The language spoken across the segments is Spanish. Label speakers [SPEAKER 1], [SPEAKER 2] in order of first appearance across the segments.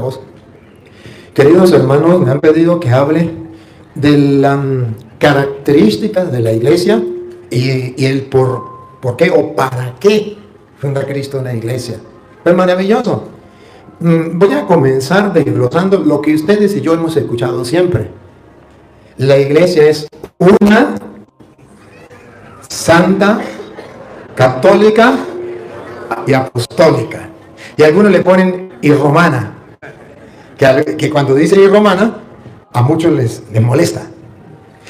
[SPEAKER 1] voz. Queridos hermanos, me han pedido que hable de las características de la iglesia y el por qué o para qué funda Cristo una iglesia. Es maravilloso. Voy a comenzar desglosando lo que ustedes y yo hemos escuchado siempre. La iglesia es una, santa, católica y apostólica. Y algunos le ponen y romana, que cuando dice y romana, a muchos les molesta.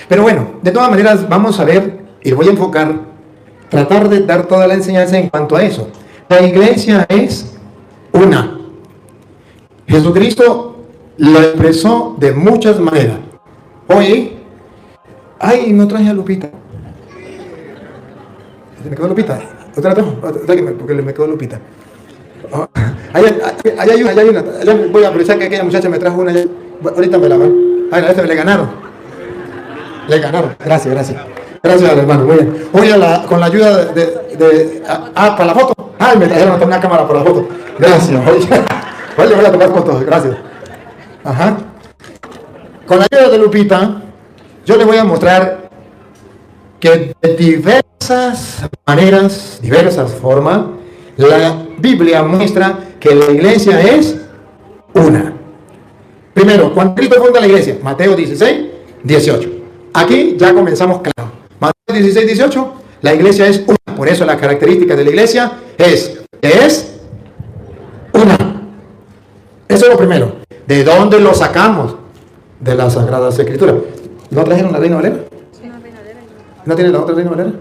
[SPEAKER 1] Pero bueno, de todas maneras vamos a ver, y voy a enfocar, tratar de dar toda la enseñanza en cuanto a eso. La iglesia es una. Jesucristo lo expresó de muchas maneras. Hoy, ay, no traje a Lupita. ¿Se me quedó Lupita? Otra, porque me quedó Lupita. Oh, ahí hay una. Voy a aprovechar que aquella muchacha me trajo una. Ahorita me la van. Ay, a este le ganaron. Le ganaron. Gracias. Gracias al hermano. Muy bien. Hoy con la ayuda para la foto. Ay, me trajeron una cámara para la foto. Gracias. Oye, voy a tomar fotos. Gracias. Ajá. Con la ayuda de Lupita, yo les voy a mostrar que de diversas maneras, diversas formas, la Biblia muestra que la iglesia es una. Primero, cuando Cristo funda la iglesia, Mateo 16, 18. Aquí ya comenzamos claro. Mateo 16, 18, la iglesia es una. Por eso la característica de la iglesia es una. Eso es lo primero. ¿De dónde lo sacamos? De las Sagradas Escrituras. ¿No trajeron la Reina Valera? ¿No tiene la otra Reina Valera?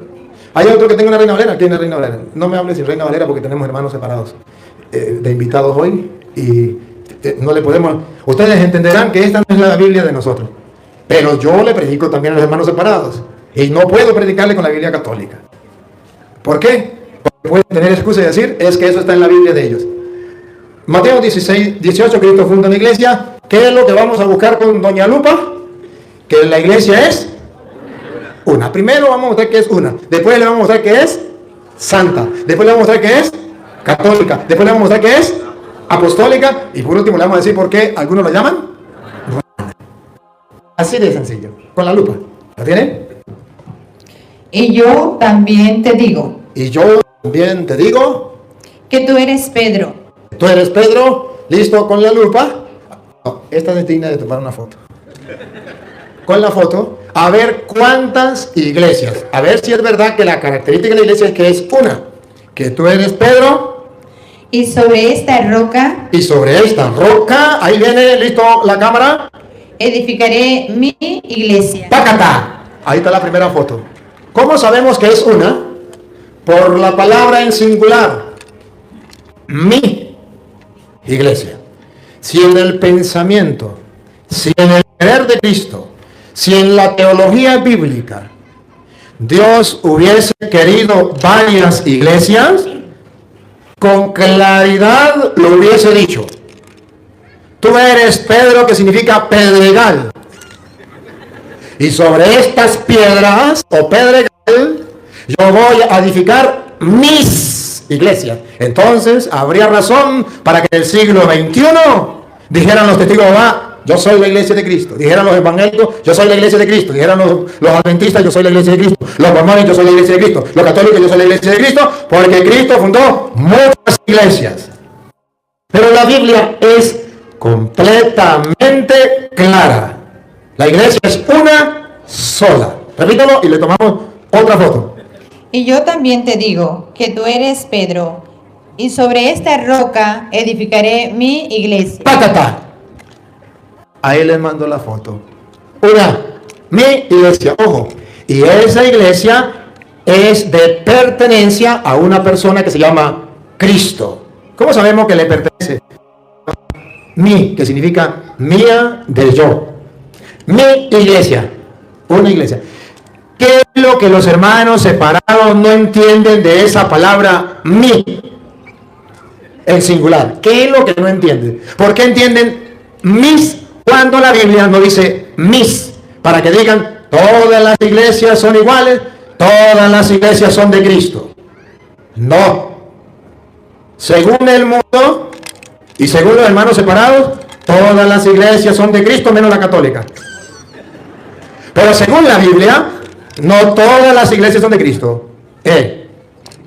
[SPEAKER 1] Hay otro que tenga una Reina Valera. ¿Tiene Reina Valera? No me hables sin Reina Valera porque tenemos hermanos separados de invitados hoy y no le podemos. Ustedes entenderán que esta no es la Biblia de nosotros, pero yo le predico también a los hermanos separados y no puedo predicarle con la Biblia católica. ¿Por qué? Porque pueden tener excusa y decir es que eso está en la Biblia de ellos. Mateo 16, 18, Cristo funda una iglesia. ¿Qué es lo que vamos a buscar con doña Lupa? Que la iglesia es una. Primero vamos a mostrar que es una. Después le vamos a mostrar que es santa. Después le vamos a mostrar que es católica. Después le vamos a mostrar que es apostólica. Y por último le vamos a decir por qué algunos lo llaman romana. Así de sencillo. Con la lupa. ¿La tiene?
[SPEAKER 2] Y yo también te digo.
[SPEAKER 1] Y yo también te digo.
[SPEAKER 2] Que tú eres Pedro.
[SPEAKER 1] Tú eres Pedro. Listo con la lupa. No, esta es digna de tomar una foto. Con la foto, a ver cuántas iglesias. A ver si es verdad que la característica de la iglesia es que es una. Que tú eres Pedro.
[SPEAKER 2] Y sobre esta roca.
[SPEAKER 1] Y sobre esta roca, ahí viene, listo la cámara.
[SPEAKER 2] Edificaré mi iglesia.
[SPEAKER 1] ¡Pácata! Ahí está la primera foto. ¿Cómo sabemos que es una? Por la palabra en singular. Mi iglesia. Si en el pensamiento, si en el creer de Cristo, si en la teología bíblica Dios hubiese querido varias iglesias, con claridad lo hubiese dicho. Tú eres Pedro, que significa pedregal. Y sobre estas piedras o pedregal yo voy a edificar mis iglesias. Entonces habría razón para que en el siglo XXI dijeran los testigos de Jehová, yo soy la iglesia de Cristo. Dijeran los evangélicos, yo soy la iglesia de Cristo. Dijeran los adventistas, yo soy la iglesia de Cristo. Los mormones, yo soy la iglesia de Cristo. Los católicos, yo soy la iglesia de Cristo. Porque Cristo fundó muchas iglesias. Pero la Biblia es completamente clara. La iglesia es una sola. Repítalo y le tomamos otra foto.
[SPEAKER 2] Y yo también te digo que tú eres Pedro, y sobre esta roca edificaré mi iglesia.
[SPEAKER 1] ¡Pátata! Ahí les mando la foto. Una, mi iglesia, ojo. Y esa iglesia es de pertenencia a una persona que se llama Cristo. ¿Cómo sabemos que le pertenece? Mi, que significa mía del yo. Mi iglesia, una iglesia. ¿Qué es lo que los hermanos separados no entienden de esa palabra mi? El singular. ¿Qué es lo que no entienden? ¿Por qué entienden mis cuando la Biblia no dice mis? Para que digan, todas las iglesias son iguales, todas las iglesias son de Cristo. No. Según el mundo y según los hermanos separados, Todas las iglesias son de Cristo menos la católica. Pero según la Biblia, no todas las iglesias son de Cristo.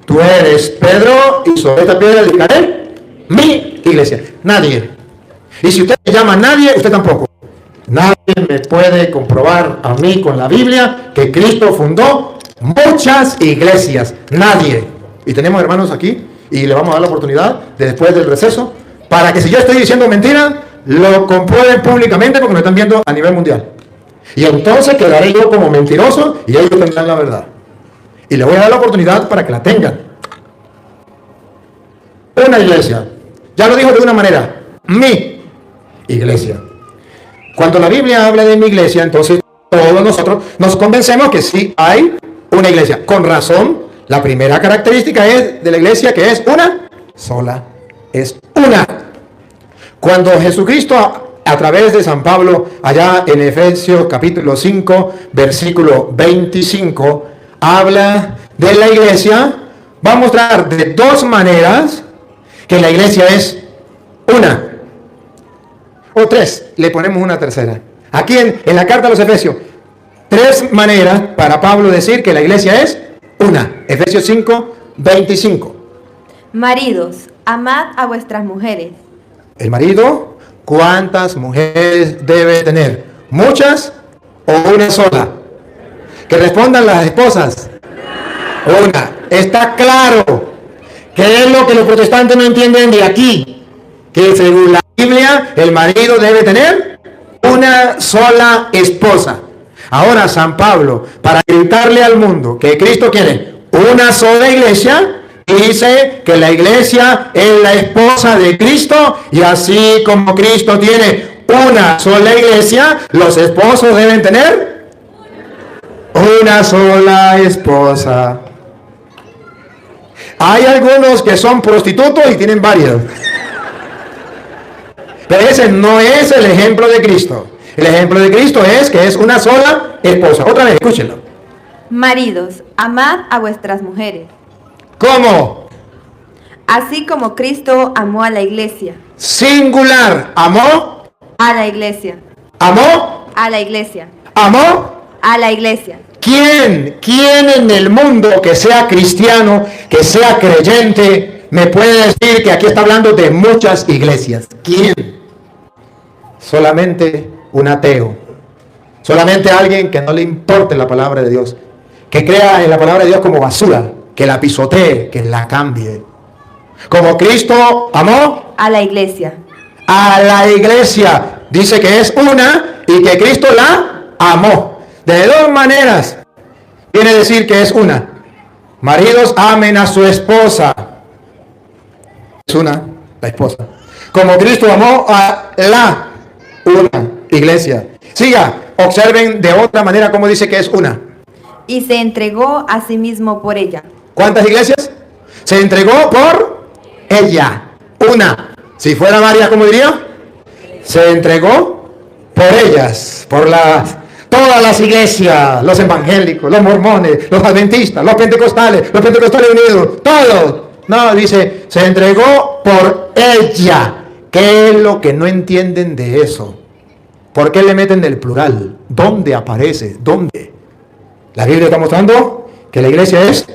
[SPEAKER 1] Tú eres Pedro y sobre esta piedra edificaré mi iglesia. Nadie. Y si usted se llama nadie, usted tampoco. Nadie me puede comprobar a mí con la Biblia que Cristo fundó muchas iglesias. Nadie. Y tenemos hermanos aquí y le vamos a dar la oportunidad de después del receso para que si yo estoy diciendo mentira, lo comprueben públicamente porque me están viendo a nivel mundial. Y entonces quedaré yo como mentiroso y ellos tendrán la verdad. Y le voy a dar la oportunidad para que la tengan. Una iglesia. Ya lo dijo de una manera. Mi iglesia. Cuando la Biblia habla de mi iglesia, entonces todos nosotros nos convencemos que sí hay una iglesia. Con razón, la primera característica es de la iglesia que es una sola. Es una. Cuando Jesucristo a través de San Pablo, allá en Efesios capítulo 5, versículo 25, habla de la iglesia, va a mostrar de dos maneras que la iglesia es una. O tres, le ponemos una tercera. Aquí en la carta a los Efesios, tres maneras para Pablo decir que la iglesia es una. Efesios 5, 25.
[SPEAKER 3] Maridos, amad a vuestras mujeres.
[SPEAKER 1] El marido, ¿cuántas mujeres debe tener? ¿Muchas o una sola? Que respondan las esposas. Una. Está claro. ¿Qué es lo que los protestantes no entienden de aquí? Que según la Biblia, el marido debe tener una sola esposa. Ahora San Pablo, para gritarle al mundo que Cristo quiere una sola iglesia, dice que la iglesia es la esposa de Cristo, y así como Cristo tiene una sola iglesia, los esposos deben tener una sola esposa. Hay algunos que son prostitutos y tienen varias. Pero ese no es el ejemplo de Cristo. El ejemplo de Cristo es que es una sola esposa. Otra vez, escúchenlo.
[SPEAKER 3] Maridos, amad a vuestras mujeres.
[SPEAKER 1] ¿Cómo?
[SPEAKER 3] Así como Cristo amó a la iglesia.
[SPEAKER 1] Singular. ¿Amó?
[SPEAKER 3] A la iglesia.
[SPEAKER 1] ¿Amó?
[SPEAKER 3] A la iglesia.
[SPEAKER 1] ¿Amó?
[SPEAKER 3] A la iglesia.
[SPEAKER 1] ¿Quién en el mundo que sea cristiano, que sea creyente, me puede decir que aquí está hablando de muchas iglesias? ¿Quién? Solamente un ateo. Solamente alguien que no le importe la palabra de Dios. Que crea en la palabra de Dios como basura. Que la pisotee, que la cambie. Como Cristo amó
[SPEAKER 3] A la iglesia.
[SPEAKER 1] a la iglesia. Dice que es una y que Cristo la amó. De dos maneras viene a decir que es una. Maridos, amen a su esposa. Es una, la esposa. Como Cristo amó a la una iglesia. Siga, observen de otra manera cómo dice que es una.
[SPEAKER 3] Y se entregó a sí mismo por ella.
[SPEAKER 1] ¿Cuántas iglesias? Se entregó por ella. Una. Si fuera varias, ¿cómo diría? Se entregó por ellas, por todas las iglesias, los evangélicos, los mormones, los adventistas, los pentecostales unidos, todos. No, dice, se entregó por ella. ¿Qué es lo que no entienden de eso? ¿Por qué le meten el plural? ¿Dónde aparece? ¿Dónde? La Biblia está mostrando que la iglesia es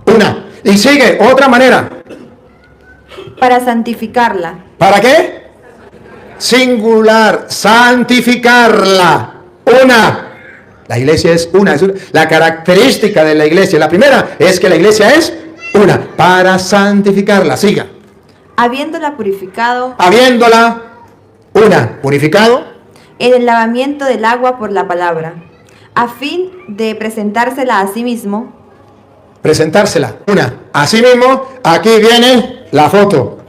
[SPEAKER 1] una. Y sigue, otra manera.
[SPEAKER 3] Para santificarla.
[SPEAKER 1] ¿Para qué? Singular, santificarla. Una. La iglesia es una. La característica de la iglesia, la primera, es que la iglesia es una. Para santificarla. Siga.
[SPEAKER 3] Habiéndola purificado
[SPEAKER 1] Habiéndola una. Purificado.
[SPEAKER 3] en el lavamiento del agua por la palabra, a fin de presentársela a sí mismo.
[SPEAKER 1] Presentársela. Una. Así mismo, aquí viene la foto.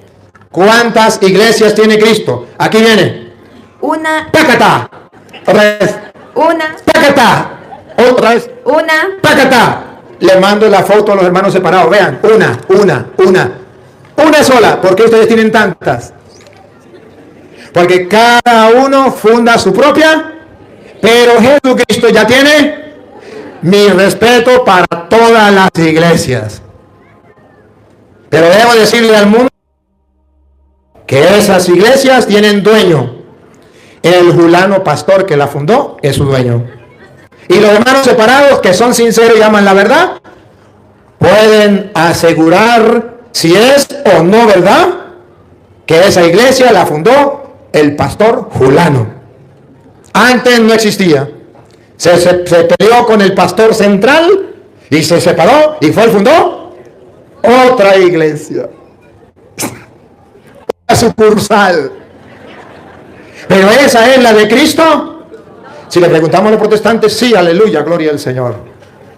[SPEAKER 1] ¿Cuántas iglesias tiene Cristo? Aquí viene.
[SPEAKER 3] Una.
[SPEAKER 1] ¡Pácata! Otra vez.
[SPEAKER 3] Una.
[SPEAKER 1] ¡Pácata! Otra vez.
[SPEAKER 3] Una.
[SPEAKER 1] ¡Pácata! Le mando la foto a los hermanos separados. Vean. Una. Una sola. ¿Por qué ustedes tienen tantas? Porque cada uno funda su propia. Pero Jesucristo ya tiene mi respeto para todas las iglesias. Pero debo decirle al mundo que esas iglesias tienen dueño. el fulano pastor que la fundó es su dueño. Y los hermanos separados que son sinceros y aman la verdad, pueden asegurar si es o no verdad que esa iglesia la fundó el pastor fulano. Antes no existía. Se peleó con el pastor central y se separó y fue y fundó otra iglesia. Una sucursal. Pero esa es la de Cristo. Si le preguntamos a los protestantes, sí, aleluya, gloria al Señor.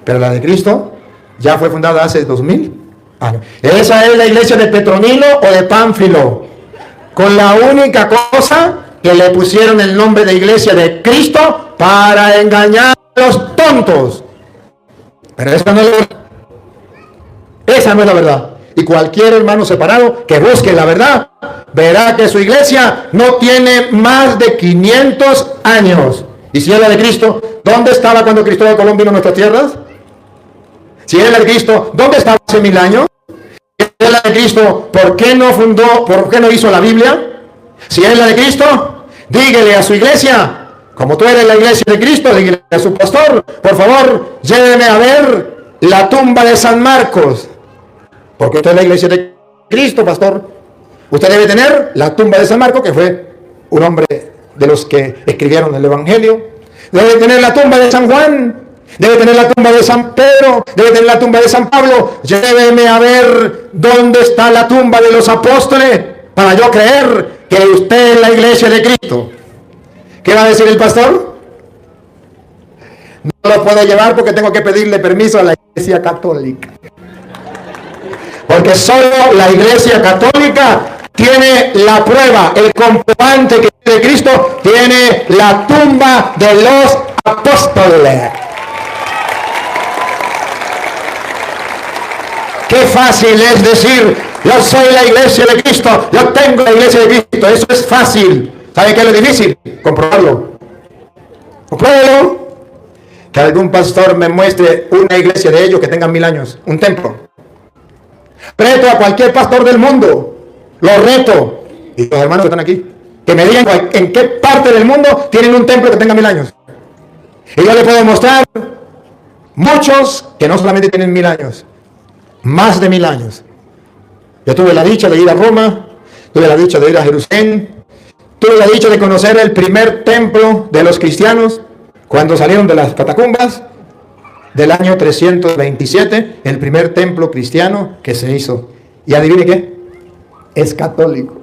[SPEAKER 1] Pero la de Cristo ya fue fundada hace 2000 años. Esa es la iglesia de Petronilo o de Pánfilo, con la única cosa que le pusieron el nombre de iglesia de Cristo para engañar a los tontos. Pero esa no es la verdad. Esa no es la verdad. Y cualquier hermano separado que busque la verdad, verá que su iglesia no tiene más de 500 años. Y si es la de Cristo, ¿dónde estaba cuando Cristóbal Colón vino a nuestras tierras? Si es la de Cristo, ¿dónde estaba hace 1000 años? Si es la de Cristo, ¿por qué no fundó, por qué no hizo la Biblia? Si es la de Cristo, dígale a su iglesia, como tú eres la iglesia de Cristo, dígale a su pastor, por favor, lléveme a ver la tumba de San Marcos. Porque usted es la iglesia de Cristo, pastor. Usted debe tener la tumba de San Marcos, que fue un hombre de los que escribieron el Evangelio. Debe tener la tumba de San Juan. Debe tener la tumba de San Pedro. Debe tener la tumba de San Pablo. Lléveme a ver dónde está la tumba de los apóstoles, para yo creer que usted es la iglesia de Cristo. ¿Qué va a decir el pastor? No lo puedo llevar porque tengo que pedirle permiso a la iglesia católica. Porque solo la iglesia católica tiene la prueba, el comprobante que de Cristo tiene la tumba de los apóstoles. Qué fácil es decir, yo soy la iglesia de Cristo, yo tengo la iglesia de Cristo. Eso es fácil. ¿Sabe qué es lo difícil? Comprobarlo. Compruébelo. Que algún pastor me muestre una iglesia de ellos que tenga 1000 años, un templo. Reto a cualquier pastor del mundo, lo reto, y los hermanos que están aquí, que me digan en qué parte del mundo tienen un templo que tenga 1000 años. Y yo le puedo mostrar muchos que no solamente tienen 1000 años, más de 1000 años. Yo tuve la dicha de ir a Roma, tuve la dicha de ir a Jerusalén, tuve la dicha de conocer el primer templo de los cristianos cuando salieron de las catacumbas del año 327, el primer templo cristiano que se hizo. Y adivine qué, es católico.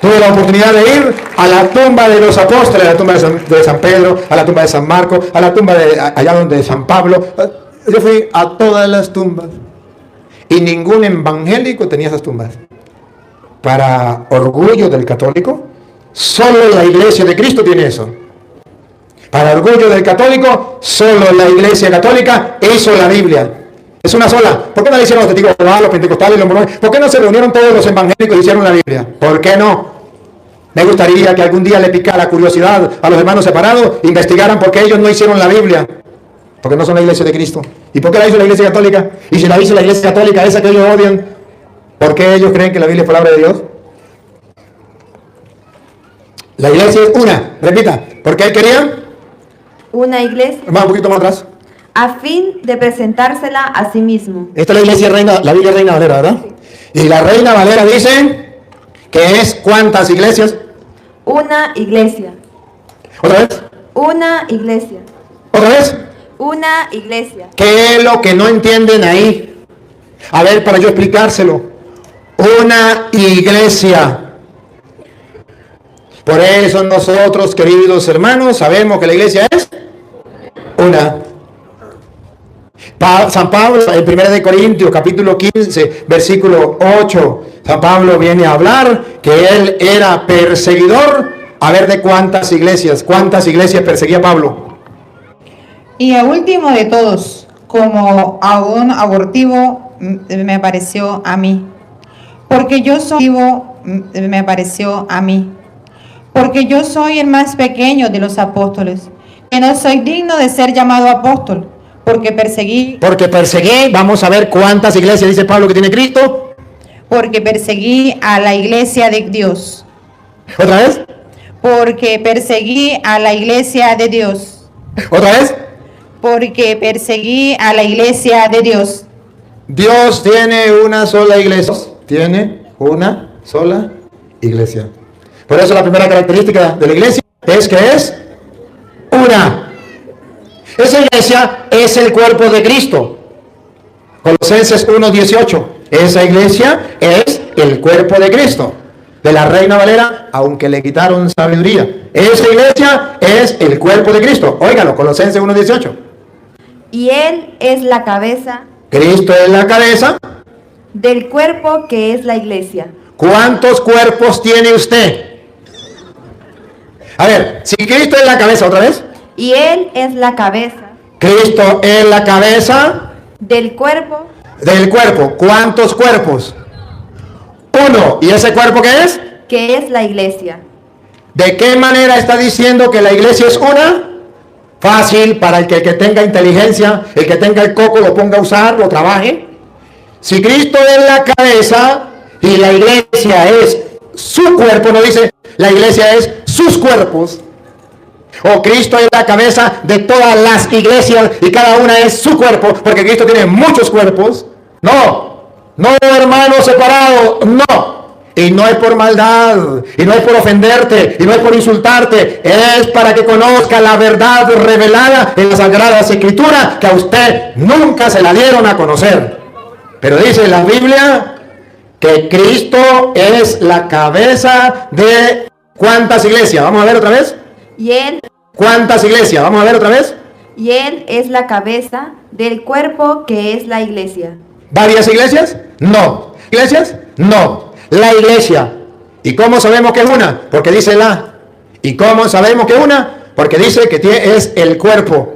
[SPEAKER 1] Tuve la oportunidad de ir a la tumba de los apóstoles, a la tumba de San Pedro, a la tumba de San Marcos, a la tumba de allá donde San Pablo. Yo fui a todas las tumbas y ningún evangélico tenía esas tumbas. Para orgullo del católico, solo la iglesia de Cristo tiene eso. Para orgullo del católico, solo la iglesia católica hizo la Biblia. Es una sola. ¿Por qué no le hicieron los testigos de Jehová, los pentecostales, los mormones? ¿Por qué no se reunieron todos los evangélicos y hicieron la Biblia? ¿Por qué no? Me gustaría que algún día le picara curiosidad a los hermanos separados, investigaran por qué ellos no hicieron la Biblia. Porque no son la iglesia de Cristo. ¿Y por qué la hizo la iglesia católica? Y si la hizo la iglesia católica, esa que ellos odian, ¿por qué ellos creen que la Biblia es palabra de Dios? La iglesia es una. Repita. ¿Por qué querían?
[SPEAKER 3] Una iglesia.
[SPEAKER 1] Más un poquito más atrás.
[SPEAKER 3] A fin de presentársela a sí mismo.
[SPEAKER 1] Esta es la iglesia reina, la Biblia Reina Valera, ¿verdad? Y la Reina Valera dice que es ¿cuántas iglesias?
[SPEAKER 3] Una iglesia.
[SPEAKER 1] ¿Otra vez?
[SPEAKER 3] Una iglesia.
[SPEAKER 1] ¿Otra vez?
[SPEAKER 3] Una iglesia.
[SPEAKER 1] ¿Qué es lo que no entienden ahí? A ver, para yo explicárselo. Una iglesia. Por eso nosotros, queridos hermanos, sabemos que la iglesia es una. San Pablo, en 1 de Corintios, capítulo 15, versículo 8, San Pablo viene a hablar que él era perseguidor. A ver de cuántas iglesias perseguía Pablo.
[SPEAKER 2] Y el último de todos, como a un abortivo, me pareció a mí. Porque yo soy porque yo soy el más pequeño de los apóstoles, que no soy digno de ser llamado apóstol, porque perseguí, vamos a ver cuántas iglesias dice Pablo que tiene Cristo. Porque perseguí a la iglesia de Dios.
[SPEAKER 1] Otra vez.
[SPEAKER 2] Porque perseguí a la iglesia de Dios.
[SPEAKER 1] Otra vez.
[SPEAKER 2] Porque perseguí a la iglesia de Dios.
[SPEAKER 1] Dios tiene una sola iglesia. Tiene una sola iglesia. Por eso la primera característica de la iglesia es que es una. Esa iglesia es el cuerpo de Cristo. Colosenses 1:18. Esa iglesia es el cuerpo de Cristo. De la Reina Valera, aunque le quitaron sabiduría. Esa iglesia es el cuerpo de Cristo. Óigalo, Colosenses 1:18.
[SPEAKER 3] Y Él es la cabeza
[SPEAKER 1] Cristo es la cabeza
[SPEAKER 3] del cuerpo que es la iglesia.
[SPEAKER 1] ¿Cuántos cuerpos tiene usted? A ver, si Cristo es la cabeza, otra vez.
[SPEAKER 3] Y Él es la cabeza
[SPEAKER 1] Cristo es la cabeza
[SPEAKER 3] del cuerpo.
[SPEAKER 1] del cuerpo. ¿Cuántos cuerpos? Uno. ¿Y ese cuerpo qué es?
[SPEAKER 3] Que es la iglesia.
[SPEAKER 1] ¿De qué manera está diciendo que la iglesia es una? Fácil para el que tenga inteligencia, el que tenga el coco lo ponga a usar, lo trabaje. Si Cristo es la cabeza y la iglesia es su cuerpo, no dice la iglesia es sus cuerpos. O Cristo es la cabeza de todas las iglesias y cada una es su cuerpo, porque Cristo tiene muchos cuerpos. No, no hermanos separados, no. Y no es por maldad, y no es por ofenderte, y no es por insultarte, es para que conozca la verdad revelada en las Sagradas Escrituras, que a usted nunca se la dieron a conocer. Pero dice la Biblia que Cristo es la cabeza de ¿cuántas iglesias? Vamos a ver otra vez.
[SPEAKER 3] Y Él,
[SPEAKER 1] ¿Cuántas iglesias? Vamos a ver otra vez.
[SPEAKER 3] y Él es la cabeza del cuerpo que es la iglesia.
[SPEAKER 1] ¿Varias iglesias? No. ¿Iglesias? No. La iglesia. ¿Y cómo sabemos que es una? Porque dice la. ¿Y cómo sabemos que es una? Porque dice que es el cuerpo.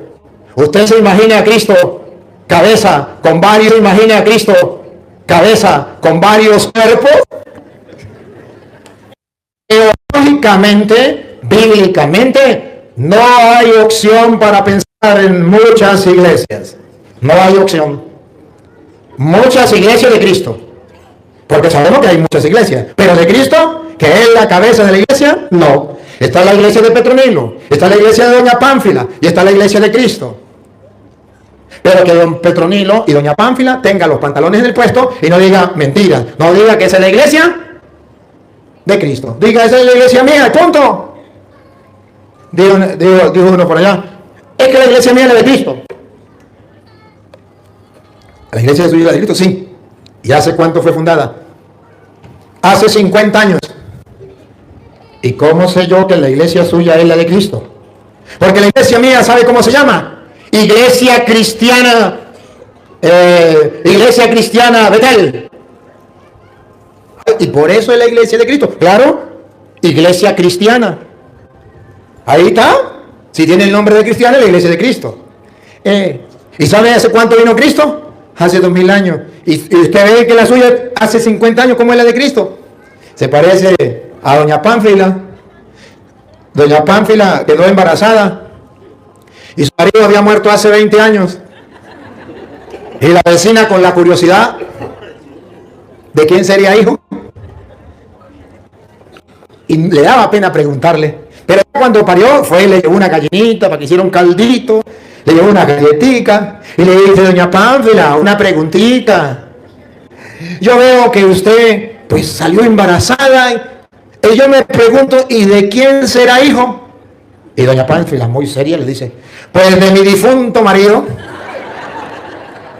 [SPEAKER 1] Usted se imagina a Cristo cabeza con varios, se imagina a Cristo cabeza con varios cuerpos. Teológicamente, bíblicamente, no hay opción para pensar en muchas iglesias. No hay opción. Muchas iglesias de Cristo. Porque sabemos que hay muchas iglesias. Pero de Cristo, que es la cabeza de la iglesia, no. Está la iglesia de Petronilo, está la iglesia de Doña Pánfila y está la iglesia de Cristo. Pero que don Petronilo y Doña Pánfila tengan los pantalones en el puesto y no diga mentiras. No diga que esa es la iglesia de Cristo. Diga, esa es la iglesia mía, punto. Dijo uno por allá, es que la iglesia mía es la de Cristo. ¿La iglesia suya es la de Cristo? Sí. ¿Y hace cuánto fue fundada? Hace 50 años. ¿Y cómo sé yo que la iglesia suya es la de Cristo? Porque la iglesia mía, ¿sabe cómo se llama? Iglesia Cristiana, Iglesia Cristiana Betel. Y por eso es la iglesia de Cristo. Claro, Iglesia Cristiana. Ahí está. Si tiene el nombre de cristiano, la iglesia de Cristo. ¿Y sabe hace cuánto vino Cristo? Hace 2000 años. Y usted ve que la suya hace 50 años, ¿cómo es la de Cristo? Se parece a Doña Pánfila. Doña Pánfila quedó embarazada y su marido había muerto hace 20 años. Y la vecina, con la curiosidad de quién sería hijo, y le daba pena preguntarle. Pero cuando parió, fue y le llevó una gallinita para que hiciera un caldito, le llevó una galletica y le dice, Doña Pánfila, una preguntita. Yo veo que usted pues salió embarazada y yo me pregunto, ¿y de quién será hijo? Y Doña Pánfila, muy seria, le dice, pues de mi difunto marido.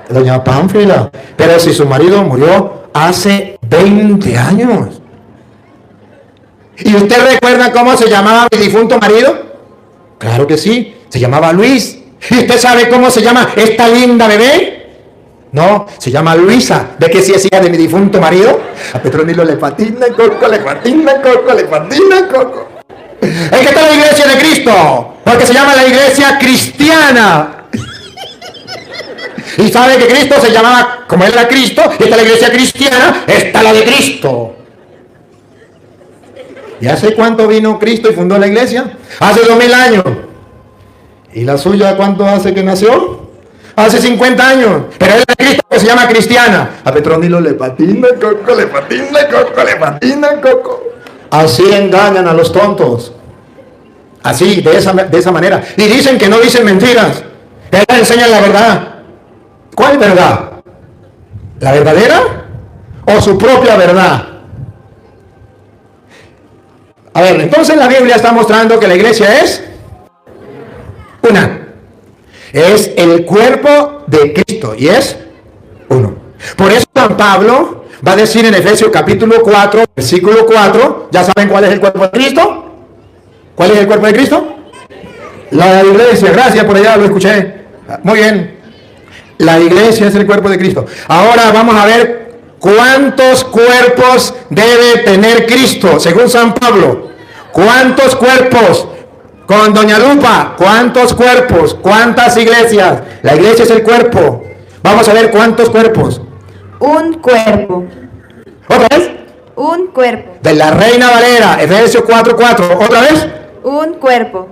[SPEAKER 1] Doña Pánfila, pero si su marido murió hace 20 años. ¿Y usted recuerda cómo se llamaba mi difunto marido? Claro que sí, se llamaba Luis. ¿Y usted sabe cómo se llama esta linda bebé? No, se llama Luisa. ¿De qué sí es hija de mi difunto marido? A Petronilo le patina coco, le patina coco, le patina coco. Es que está la iglesia de Cristo, porque se llama la iglesia cristiana. Y sabe que Cristo se llamaba, como era Cristo, y está la iglesia cristiana, está la de Cristo. ¿Y hace cuánto vino Cristo y fundó la iglesia? Hace 2000 años. ¿Y la suya cuánto hace que nació? Hace 50 años. Pero es la Cristo que se llama cristiana. A Petronilo le patina coco, le patina coco, le patina coco. Así engañan a los tontos. Así, de esa manera. Y dicen que no dicen mentiras. Ellos enseñan la verdad. ¿Cuál verdad? ¿La verdadera? ¿O su propia verdad? A ver, entonces la Biblia está mostrando que la iglesia es una. Es el cuerpo de Cristo y es uno. Por eso San Pablo va a decir en Efesios capítulo 4, versículo 4, ¿ya saben cuál es el cuerpo de Cristo? ¿Cuál es el cuerpo de Cristo? La iglesia, gracias por allá, lo escuché. Muy bien. La iglesia es el cuerpo de Cristo. Ahora vamos a ver cuántos cuerpos debe tener Cristo, según San Pablo. ¿Cuántos cuerpos? Con Doña Lupa, ¿cuántos cuerpos? ¿Cuántas iglesias? La iglesia es el cuerpo. Vamos a ver cuántos cuerpos.
[SPEAKER 3] Un cuerpo.
[SPEAKER 1] ¿Otra vez?
[SPEAKER 3] Un cuerpo.
[SPEAKER 1] De la Reina Valera, Efesios 4:4. ¿Otra vez?
[SPEAKER 3] Un cuerpo.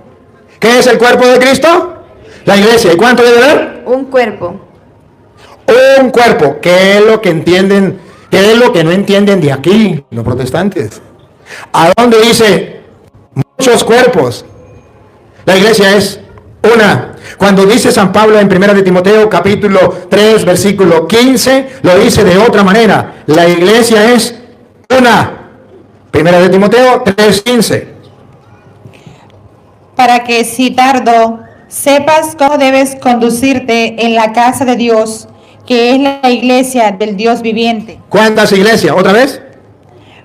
[SPEAKER 1] ¿Qué es el cuerpo de Cristo? La iglesia. ¿Y cuánto debe haber?
[SPEAKER 3] Un cuerpo.
[SPEAKER 1] Un cuerpo. ¿Qué es lo que entienden? ¿Qué es lo que no entienden de aquí, los protestantes? ¿A dónde dice muchos cuerpos? La iglesia es una. Cuando dice San Pablo en 1 de Timoteo capítulo 3 versículo 15, lo dice de otra manera. La iglesia es una. 1 de Timoteo 3:15.
[SPEAKER 2] Para que si tardo, sepas cómo debes conducirte en la casa de Dios, que es la iglesia del Dios viviente.
[SPEAKER 1] ¿Cuántas iglesias? ¿Otra vez?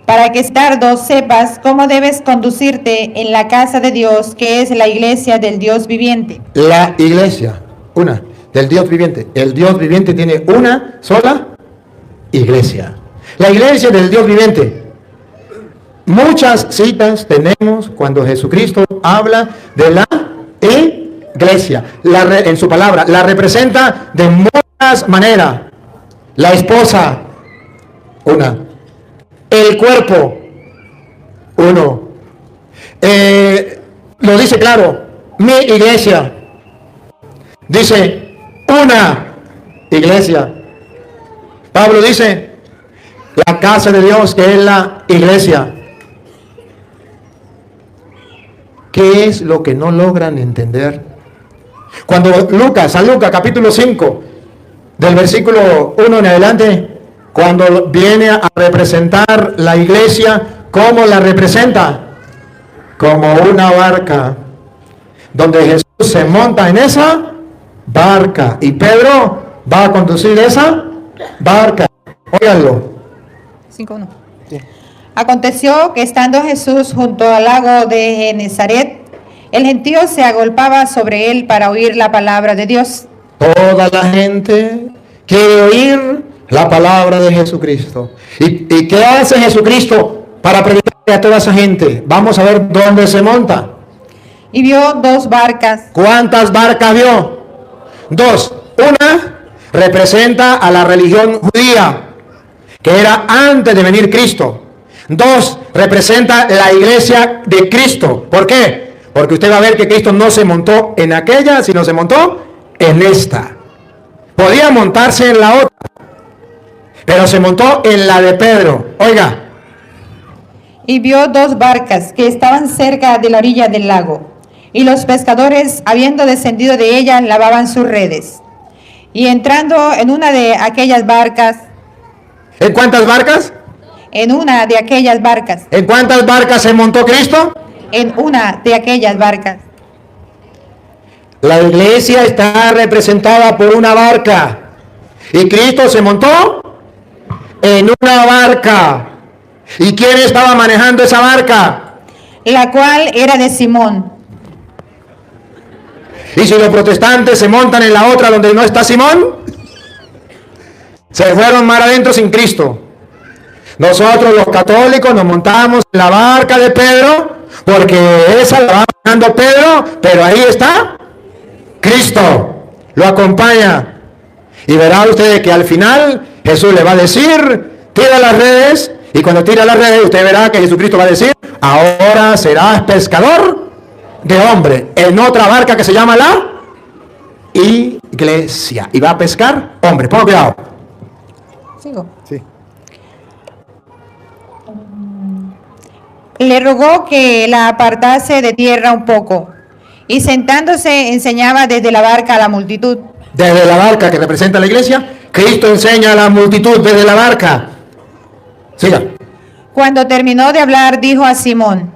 [SPEAKER 2] Para que si tardo, sepas cómo debes conducirte en la casa de Dios, que es la iglesia del Dios viviente.
[SPEAKER 1] La iglesia, una, del Dios viviente. El Dios viviente tiene una sola iglesia. La iglesia del Dios viviente. Muchas citas tenemos cuando Jesucristo habla de la iglesia. En su palabra, la representa de muchas maneras. La esposa, una. El cuerpo, uno. Lo dice claro, mi iglesia. Dice, una iglesia. Pablo dice, la casa de Dios, que es la iglesia. ¿Qué es lo que no logran entender? Cuando San Lucas capítulo 5, del versículo 1 en adelante, cuando viene a representar la iglesia, ¿cómo la representa? Como una barca, donde Jesús se monta en esa barca y Pedro va a conducir esa barca. Óiganlo.
[SPEAKER 2] 5:1. Sí. Aconteció que estando Jesús junto al lago de Genezaret, el gentío se agolpaba sobre él para oír la palabra de Dios.
[SPEAKER 1] Toda la gente quiere oír la palabra de Jesucristo. ¿Y qué hace Jesucristo para predicarle a toda esa gente? Vamos a ver dónde se monta.
[SPEAKER 2] Y vio dos barcas.
[SPEAKER 1] ¿Cuántas barcas vio? Dos. Una representa a la religión judía, que era antes de venir Cristo. Dos, representa la iglesia de Cristo. ¿Por qué? Porque usted va a ver que Cristo no se montó en aquella, sino se montó en esta. Podía montarse en la otra, pero se montó en la de Pedro. Oiga.
[SPEAKER 2] Y vio dos barcas que estaban cerca de la orilla del lago, y los pescadores, habiendo descendido de ellas, lavaban sus redes. Y entrando en una de aquellas barcas.
[SPEAKER 1] ¿En cuántas barcas?
[SPEAKER 2] En una de aquellas barcas.
[SPEAKER 1] ¿En cuántas barcas se montó Cristo?
[SPEAKER 2] En una de aquellas barcas.
[SPEAKER 1] La iglesia está representada por una barca. Y Cristo se montó en una barca. ¿Y quién estaba manejando esa barca?
[SPEAKER 2] La cual era de Simón.
[SPEAKER 1] ¿Y si los protestantes se montan en la otra donde no está Simón? Se fueron mar adentro sin Cristo. Nosotros los católicos nos montamos en la barca de Pedro, porque esa la va manejando Pedro, pero ahí está Cristo, lo acompaña. Y verá usted que al final Jesús le va a decir, tira las redes, y cuando tira las redes usted verá que Jesucristo va a decir, ahora serás pescador de hombre, en otra barca que se llama la iglesia, y va a pescar hombre. Ponga cuidado.
[SPEAKER 2] ¿Sigo?
[SPEAKER 1] Sí.
[SPEAKER 2] le rogó que la apartase de tierra un poco, y sentándose enseñaba desde la barca a la multitud.
[SPEAKER 1] Desde la barca que representa la iglesia, Cristo enseña a la multitud desde la barca. Siga.
[SPEAKER 2] Cuando terminó de hablar, dijo a Simón: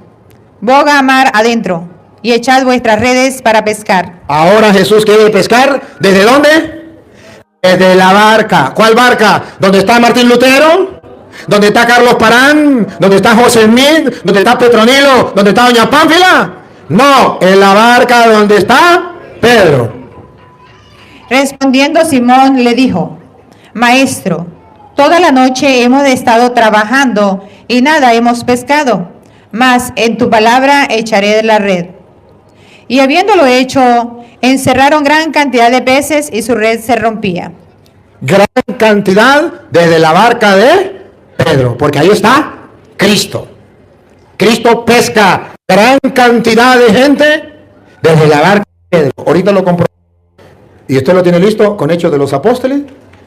[SPEAKER 2] boga a mar adentro, y echad vuestras redes para pescar.
[SPEAKER 1] Ahora Jesús quiere pescar. ¿Desde dónde? Desde la barca. ¿Cuál barca? ¿Dónde está Martín Lutero? ¿Dónde está Carlos Parán? ¿Dónde está José Smith? ¿Dónde está Petronilo? ¿Dónde está Doña Pánfila? No, en la barca donde está Pedro.
[SPEAKER 2] Respondiendo Simón le dijo: Maestro, toda la noche hemos estado trabajando y nada hemos pescado, mas en tu palabra echaré la red. Y habiéndolo hecho, encerraron gran cantidad de peces y su red se rompía.
[SPEAKER 1] Gran cantidad desde la barca de Pedro, porque ahí está Cristo. Cristo pesca gran cantidad de gente desde la barca de Pedro. Ahorita lo compró. Y usted lo tiene listo con Hechos de los Apóstoles,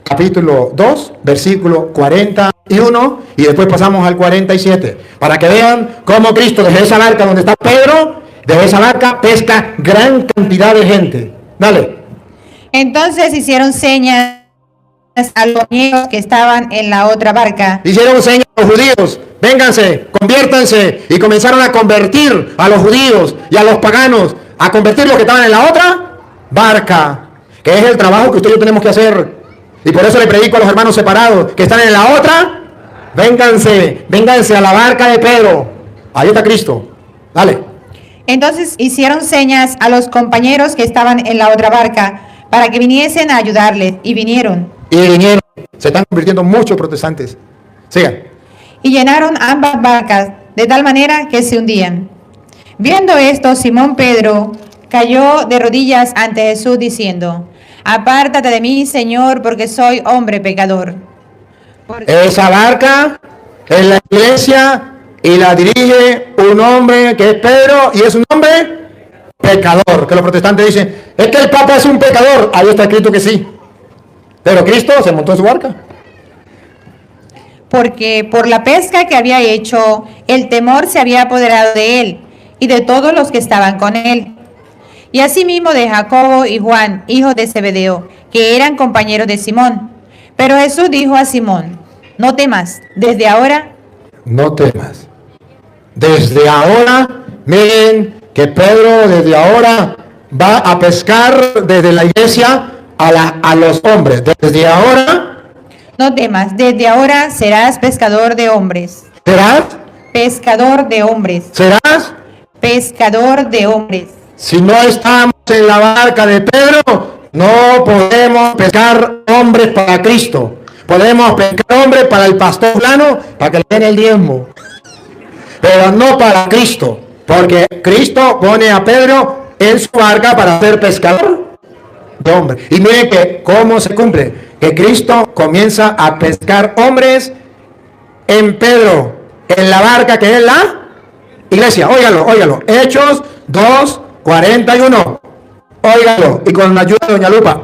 [SPEAKER 1] capítulo 2, versículo 41, y después pasamos al 47, para que vean cómo Cristo desde esa barca donde está Pedro, desde esa barca pesca gran cantidad de gente. Dale.
[SPEAKER 2] Entonces hicieron señas a los niños que estaban en la otra barca.
[SPEAKER 1] Hicieron señas a los judíos: vénganse, conviértanse, y comenzaron a convertir a los judíos y a los paganos, a convertir los que estaban en la otra barca, que es el trabajo que usted y yo tenemos que hacer. Y por eso le predico a los hermanos separados que están en la otra: vénganse, vénganse a la barca de Pedro. Ahí está Cristo. Dale.
[SPEAKER 2] Entonces hicieron señas a los compañeros que estaban en la otra barca para que viniesen a ayudarles, y vinieron.
[SPEAKER 1] Y vinieron. Se están convirtiendo muchos protestantes. Sigan.
[SPEAKER 2] Y llenaron ambas barcas de tal manera que se hundían. Viendo esto, Simón Pedro cayó de rodillas ante Jesús diciendo: apártate de mí, Señor, porque soy hombre pecador.
[SPEAKER 1] Esa barca es la iglesia y la dirige un hombre que es Pedro, y es un hombre pecador. Que los protestantes dicen: es que el Papa es un pecador. Ahí está escrito que sí. Pero Cristo se montó en su barca.
[SPEAKER 2] Porque por la pesca que había hecho, el temor se había apoderado de él y de todos los que estaban con él. Y asimismo de Jacobo y Juan, hijos de Zebedeo, que eran compañeros de Simón. Pero Jesús dijo a Simón: no temas, desde ahora.
[SPEAKER 1] No temas. Desde ahora, miren que Pedro desde ahora va a pescar desde la iglesia a los hombres. Desde ahora.
[SPEAKER 2] No temas, desde ahora serás pescador de hombres.
[SPEAKER 1] ¿Serás?
[SPEAKER 2] Pescador de hombres.
[SPEAKER 1] ¿Serás?
[SPEAKER 2] Pescador de hombres.
[SPEAKER 1] Si no estamos en la barca de Pedro, no podemos pescar hombres para Cristo. Podemos pescar hombres para el pastor fulano, para que le den el diezmo, pero no para Cristo, porque Cristo pone a Pedro en su barca para ser pescador de hombres. Y miren que cómo se cumple, que Cristo comienza a pescar hombres en Pedro, en la barca que es la iglesia. Óigalo, Hechos 2:41. Óigalo, y con la ayuda de doña Lupa.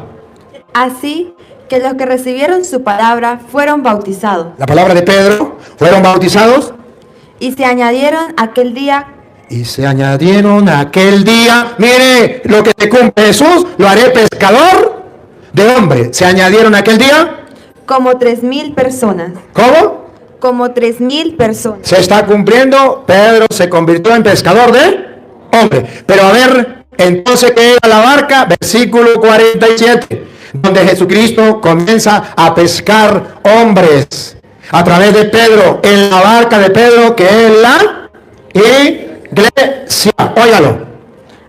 [SPEAKER 3] Así que los que recibieron su palabra fueron bautizados.
[SPEAKER 1] La palabra de Pedro, fueron bautizados.
[SPEAKER 3] Y se añadieron aquel día.
[SPEAKER 1] Mire lo que se cumple Jesús: lo haré pescador de hombres. Se añadieron aquel día
[SPEAKER 3] Como 3,000 personas.
[SPEAKER 1] ¿cómo?
[SPEAKER 3] Como 3,000 personas.
[SPEAKER 1] Se está cumpliendo. Pedro se convirtió en pescador de hombres. Pero a ver, entonces, ¿qué era la barca? Versículo 47, donde Jesucristo comienza a pescar hombres a través de Pedro, en la barca de Pedro, que es la iglesia. Óigalo.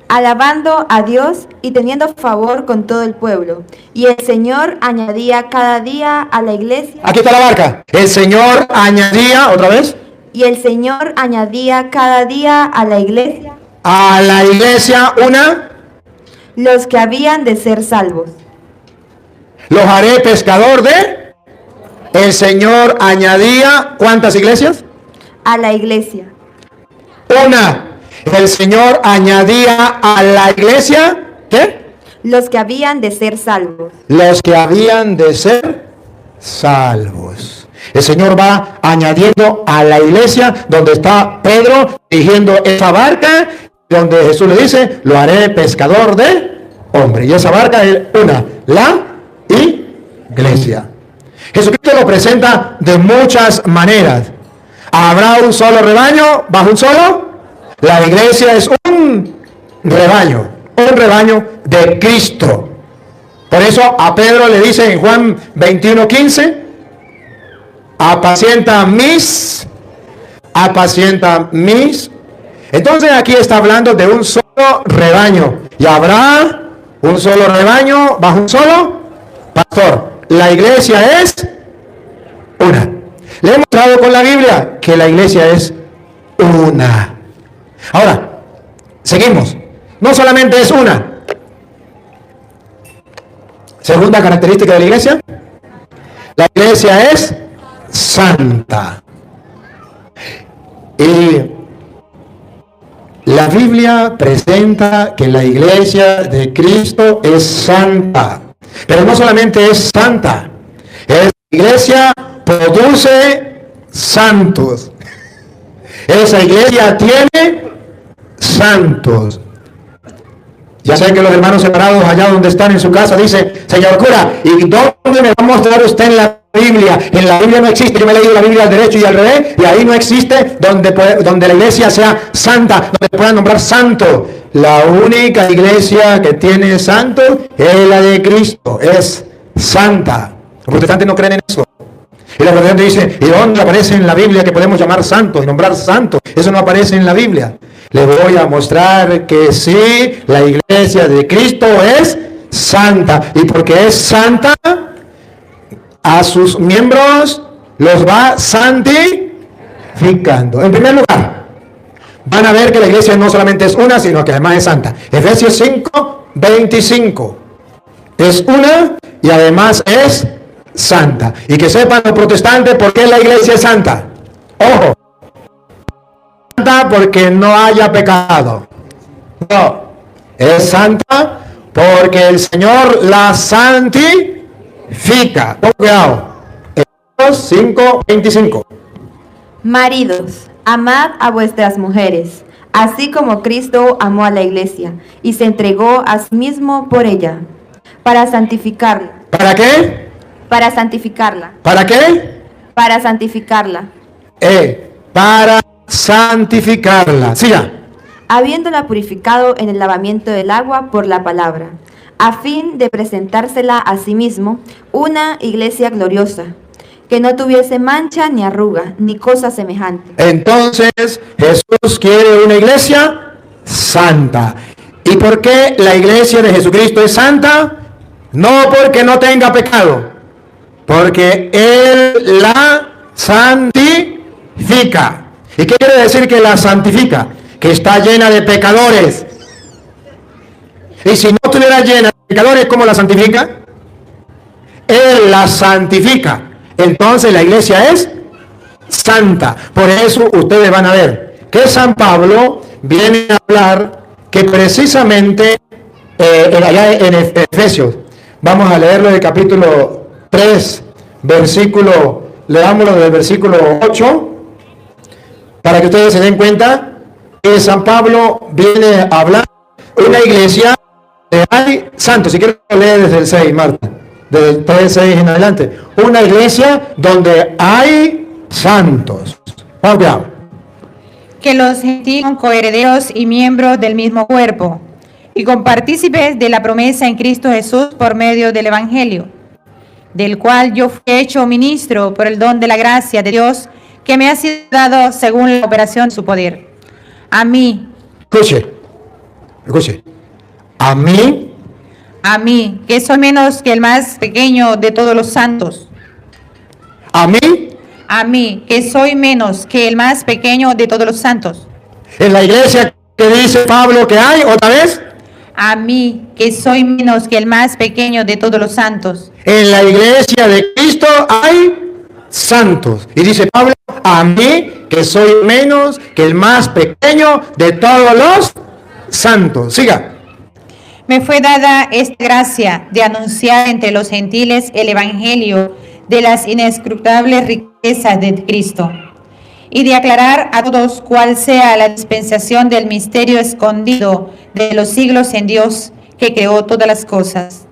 [SPEAKER 3] Alabando a Dios y teniendo favor con todo el pueblo. Y el Señor añadía cada día a la iglesia.
[SPEAKER 1] Aquí está la barca. El Señor añadía, otra vez,
[SPEAKER 3] Y el Señor añadía cada día a la iglesia
[SPEAKER 1] una.
[SPEAKER 3] los que habían de ser salvos.
[SPEAKER 1] Los haré pescador de. El Señor añadía, ¿cuántas iglesias?
[SPEAKER 3] A la iglesia.
[SPEAKER 1] Una. El Señor añadía a la iglesia, ¿qué?
[SPEAKER 3] Los que habían de ser salvos.
[SPEAKER 1] Los que habían de ser salvos. El Señor va añadiendo a la iglesia donde está Pedro dirigiendo esa barca, donde Jesús le dice, lo haré pescador de hombres. Y esa barca es una, la iglesia. Jesucristo lo presenta de muchas maneras. ¿Habrá un solo rebaño bajo un solo? La iglesia es un rebaño de Cristo. Por eso a Pedro le dice en Juan 21:15, apacienta mis. Entonces aquí está hablando de un solo rebaño. Y habrá un solo rebaño bajo un solo pastor. La iglesia es una. Le he mostrado con la Biblia que la iglesia es una. Ahora, seguimos. No solamente es una. Segunda característica de la iglesia. La iglesia es santa. Y la Biblia presenta que la iglesia de Cristo es santa. Pero no solamente es santa. La iglesia produce santos. Esa iglesia tiene santos. Ya saben que los hermanos separados allá donde están en su casa dicen, señor cura, ¿y dónde me va a mostrar usted en la Biblia? En la Biblia no existe. Yo me he leído la Biblia al derecho y al revés, y ahí no existe donde la iglesia sea santa, donde puedan nombrar santo. La única iglesia que tiene santos es la de Cristo, es santa. Los protestantes no creen en eso. Y los protestantes dicen, ¿y dónde aparece en la Biblia que podemos llamar santos y nombrar santos? Eso no aparece en la Biblia. Les voy a mostrar que sí, la iglesia de Cristo es santa. Y porque es santa, a sus miembros los va santificando. En primer lugar, van a ver que la iglesia no solamente es una, sino que además es santa. Efesios 5:25. Es una y además es santa. Y que sepan los protestantes por qué la iglesia es santa. Ojo. Santa porque no haya pecado. No. Es santa porque el Señor la santifica. Cuidado. Efesios 5:25.
[SPEAKER 3] Maridos, amad a vuestras mujeres, así como Cristo amó a la iglesia y se entregó a sí mismo por ella, para santificarla.
[SPEAKER 1] ¿Para qué?
[SPEAKER 3] Para santificarla.
[SPEAKER 1] ¿Para qué?
[SPEAKER 3] Para santificarla.
[SPEAKER 1] Para santificarla. Siga.
[SPEAKER 3] Habiéndola purificado en el lavamiento del agua por la palabra, a fin de presentársela a sí mismo una iglesia gloriosa, que no tuviese mancha ni arruga, ni cosa semejante.
[SPEAKER 1] Entonces Jesús quiere una iglesia santa. ¿Y por qué la iglesia de Jesucristo es santa? No porque no tenga pecado, porque Él la santifica. ¿Y qué quiere decir que la santifica? Que está llena de pecadores. Y si no estuviera llena de pecadores, ¿cómo la santifica? Él la santifica. Entonces la iglesia es santa. Por eso ustedes van a ver que San Pablo viene a hablar que precisamente allá en Efesios, vamos a leerlo del capítulo 3, leámoslo del versículo 8, para que ustedes se den cuenta que San Pablo viene a hablar de una iglesia donde hay santos. Si quieres leer desde el 6, Marta, desde el 3:6 en adelante. Una iglesia donde hay santos. Vamos, cuidado.
[SPEAKER 2] Que los gentiles son coherederos y miembros del mismo cuerpo, y compartícipes de la promesa en Cristo Jesús por medio del Evangelio, del cual yo fui hecho ministro por el don de la gracia de Dios, que me ha sido dado según la operación de su poder. A mí.
[SPEAKER 1] Escuche. A mí,
[SPEAKER 2] que soy menos que el más pequeño de todos los santos.
[SPEAKER 1] A mí,
[SPEAKER 2] que soy menos que el más pequeño de todos los santos.
[SPEAKER 1] En la iglesia que dice Pablo que hay, otra vez.
[SPEAKER 2] A mí, que soy menos que el más pequeño de todos los santos.
[SPEAKER 1] En la iglesia de Cristo hay santos. Y dice Pablo, a mí, que soy menos que el más pequeño de todos los santos. Siga.
[SPEAKER 2] Me fue dada esta gracia de anunciar entre los gentiles el evangelio de las inescrutables riquezas de Cristo, y de aclarar a todos cuál sea la dispensación del misterio escondido de los siglos en Dios, que creó todas las cosas,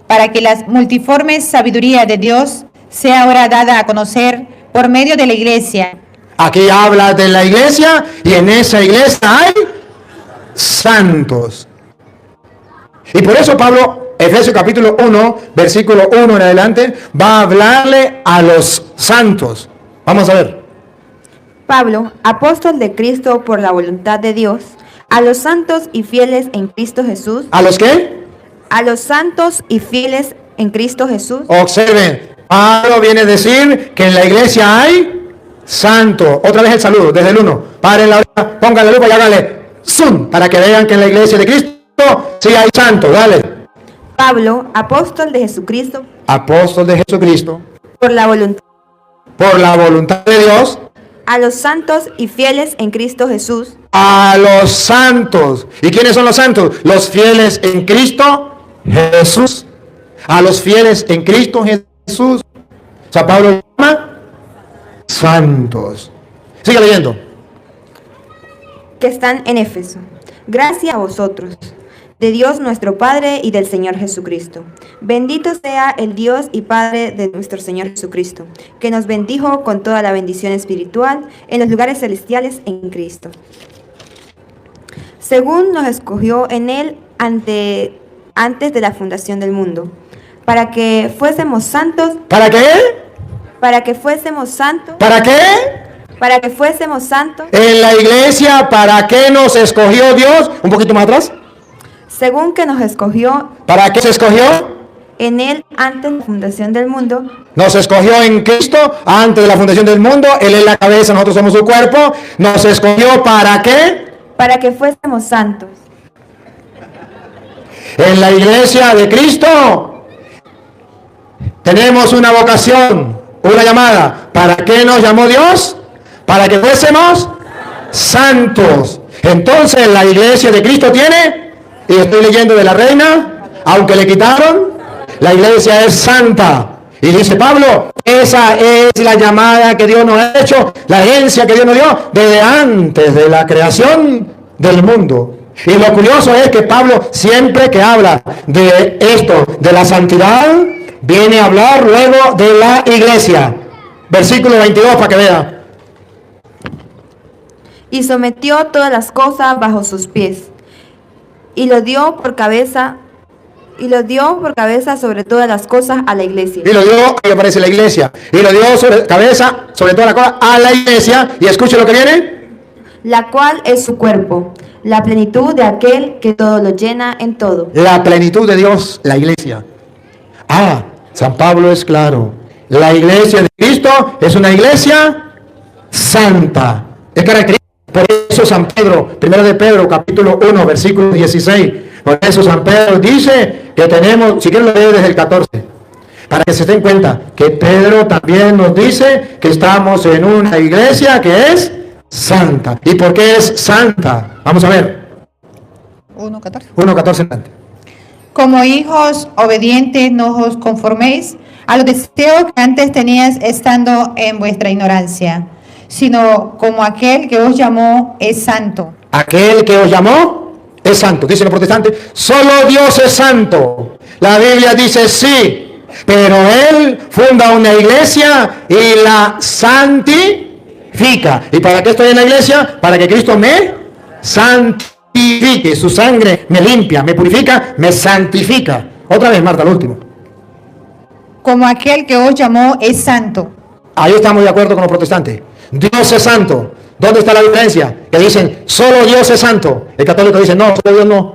[SPEAKER 2] para que la multiforme sabiduría de Dios sea ahora dada a conocer por medio de la Iglesia.
[SPEAKER 1] Aquí habla de la iglesia y en esa iglesia hay santos. Y por eso Pablo, Efesios capítulo 1, versículo 1 en adelante, va a hablarle a los santos. Vamos a ver.
[SPEAKER 3] Pablo, apóstol de Cristo por la voluntad de Dios, a los santos y fieles en Cristo Jesús.
[SPEAKER 1] ¿A los qué?
[SPEAKER 3] A los santos y fieles en Cristo Jesús.
[SPEAKER 1] Observen, Pablo viene a decir que en la iglesia hay santo. Otra vez el saludo, desde el 1. Paren la oreja, pongan la lupa y háganle zoom para que vean que en la iglesia de Cristo sí hay santo. Dale.
[SPEAKER 3] Pablo, apóstol de Jesucristo,
[SPEAKER 1] Apóstol de Jesucristo,
[SPEAKER 3] por la voluntad,
[SPEAKER 1] por la voluntad de Dios,
[SPEAKER 3] a los santos y fieles en Cristo Jesús.
[SPEAKER 1] a los santos. ¿Y quiénes son los santos? Los fieles en Cristo Jesús. A los fieles en Cristo Jesús. O sea, Pablo llama santos. Sigue leyendo.
[SPEAKER 3] Que están en Éfeso. Gracias a vosotros, de Dios nuestro Padre y del Señor Jesucristo. Bendito sea el Dios y Padre de nuestro Señor Jesucristo, que nos bendijo con toda la bendición espiritual en los lugares celestiales en Cristo. Según nos escogió en Él antes de la fundación del mundo, para que fuésemos santos.
[SPEAKER 1] ¿Para qué?
[SPEAKER 3] Para que fuésemos santos.
[SPEAKER 1] ¿Para qué?
[SPEAKER 3] Para que fuésemos santos.
[SPEAKER 1] En la iglesia, ¿para qué nos escogió Dios? Un poquito más atrás.
[SPEAKER 3] Según que nos escogió
[SPEAKER 1] ¿Para qué se escogió?
[SPEAKER 3] en Él antes de la fundación del mundo.
[SPEAKER 1] Nos escogió en Cristo antes de la fundación del mundo. Él es la cabeza, nosotros somos su cuerpo. Nos escogió ¿para qué?
[SPEAKER 3] Para que fuésemos santos.
[SPEAKER 1] En la iglesia de Cristo tenemos una vocación, una llamada. ¿Para qué nos llamó Dios? Para que fuésemos santos. Entonces la iglesia de Cristo tiene, y estoy leyendo de la Reina, aunque le quitaron, la iglesia es santa. Y dice Pablo, esa es la llamada que Dios nos ha hecho, la herencia que Dios nos dio desde antes de la creación del mundo. Y lo curioso es que Pablo siempre que habla de esto, de la santidad, viene a hablar luego de la iglesia. Versículo 22 para que vea.
[SPEAKER 3] Y sometió todas las cosas bajo sus pies. Y lo dio por cabeza sobre todas las cosas a la iglesia.
[SPEAKER 1] Y lo dio, ahí aparece la iglesia. Y lo dio sobre cabeza, sobre todas las cosas, a la iglesia. Y escuche lo que viene.
[SPEAKER 3] La cual es su cuerpo, la plenitud de aquel que todo lo llena en todo.
[SPEAKER 1] La plenitud de Dios, la iglesia. Ah, San Pablo es claro. La iglesia de Cristo es una iglesia santa. Es característica. Por eso San Pedro, 1 de Pedro, capítulo 1, versículo 16. Por eso San Pedro dice que tenemos, si quieren lo leo desde el 14, para que se den cuenta que Pedro también nos dice que estamos en una iglesia que es santa. ¿Y por qué es santa? Vamos a ver.
[SPEAKER 2] 1:14.
[SPEAKER 1] 1:14 en adelante.
[SPEAKER 2] Como hijos obedientes, no os conforméis a los deseos que antes teníais estando en vuestra ignorancia, sino como aquel que os llamó es santo.
[SPEAKER 1] Aquel que os llamó es santo. Dicen los protestantes, solo Dios es santo. La Biblia dice sí, pero Él funda una iglesia y la santifica. ¿Y para qué estoy en la iglesia? Para que Cristo me santifique. Su sangre me limpia, me purifica, me santifica. Otra vez, Marta, lo último.
[SPEAKER 2] Como aquel que os llamó es santo.
[SPEAKER 1] Ahí estamos de acuerdo con los protestantes. Dios es santo. ¿Dónde está la diferencia? Que dicen, solo Dios es santo. El católico dice, no, solo Dios no.